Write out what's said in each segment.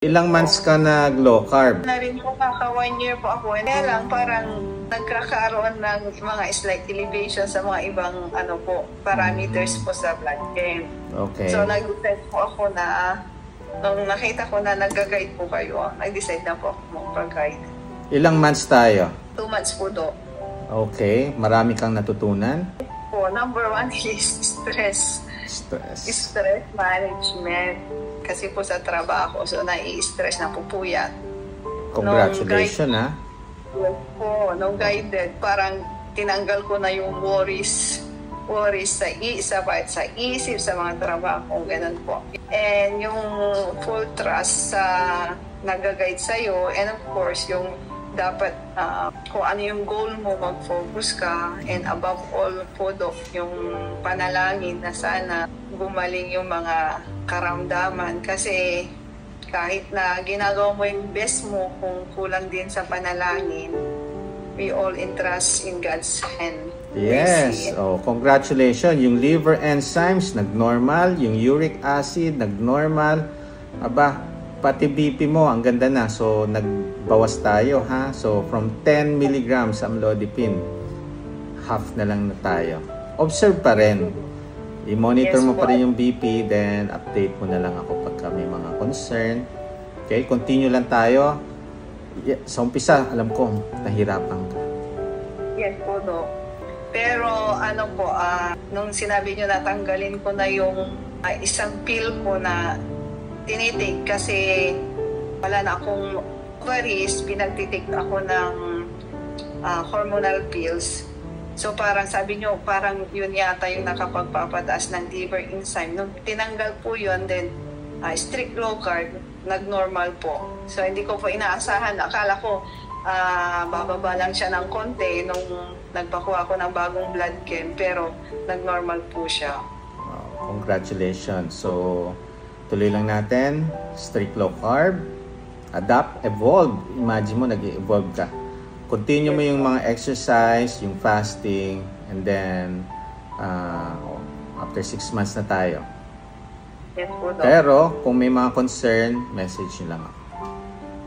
Ilang months ka nag-low carb? Na rin po, kaka 1 year po ako. Kaya lang parang nagkakaroon ng mga slight elevation sa mga ibang parameters po sa blood game. Okay. So nag-decide po ako na, nung nakita ko na nag-guide po kayo, nag-decide na po ako mag-guide. Ilang months tayo? 2 months po do. Okay. Marami kang natutunan? Po, number 1 is stress. Stress management. Kasi po sa trabaho, so nai-stress na pupuyat. Congratulations, ha? Yes po, nung guided, parang tinanggal ko na yung worries sa isip, sa mga trabaho, ganun po. And yung full trust sa nag-guide sa'yo, and of course, yung dapat kung ano yung goal mo, mag-focus ka, and above all po, yung panalangin na sana gumaling yung mga karamdaman, kasi kahit na ginagawa mo yung best mo, kung kulang din sa panalangin, we all entrust in God's hand. Yes. Oh, congratulations. Yung liver enzymes nag-normal, yung uric acid nag-normal. Aba, pati BP mo ang ganda na. So nagbawas tayo, ha. So from 10 milligrams amlodipine, half na lang na tayo. Observe pa rin. I-monitor mo pa rin yung BP, then update mo na lang ako pagka may mga concern. Okay, continue lang tayo. Sa umpisa, alam ko, nahirapan ka. Yes po, Doc. Pero nung sinabi nyo natanggalin ko na yung isang pill ko na tinitik, kasi wala na akong ovaries, pinagtitik ako ng hormonal pills. So parang sabi nyo, parang yun yata yung nakapagpapataas ng liver enzyme. Nung tinanggal po yun, then strict low carb, nag-normal po. So hindi ko po inaasahan. Akala ko bababa lang siya ng konti nung nagpakuha ko ng bagong blood chem, pero nag-normal po siya. Wow, congratulations. So tuloy lang natin, strict low carb, adapt, evolve. Imagine mo, nag-evolve ka. Continue mo yung mga exercise, yung fasting, and then after 6 months na tayo. Yes po, Doc. Pero kung may mga concern, message nyo lang ako.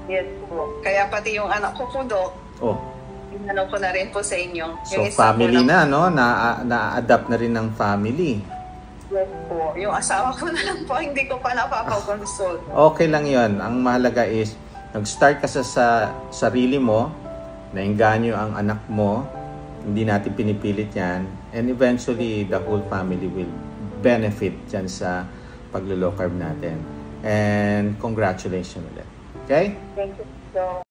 Yes po. Kaya pati yung anak ko po, Doc, inano ko na rin po sa inyo. So family na, no? Na-adapt na rin ng family. Yes po. Yung asawa ko na lang po, hindi ko pa napapag-consult. Okay lang yon. Ang mahalaga is, nag-start ka sa sarili mo, nainganyo ang anak mo, hindi natin pinipilit yan, and eventually the whole family will benefit dyan sa paglo-low carb natin. And congratulations ulit. Okay? Thank you so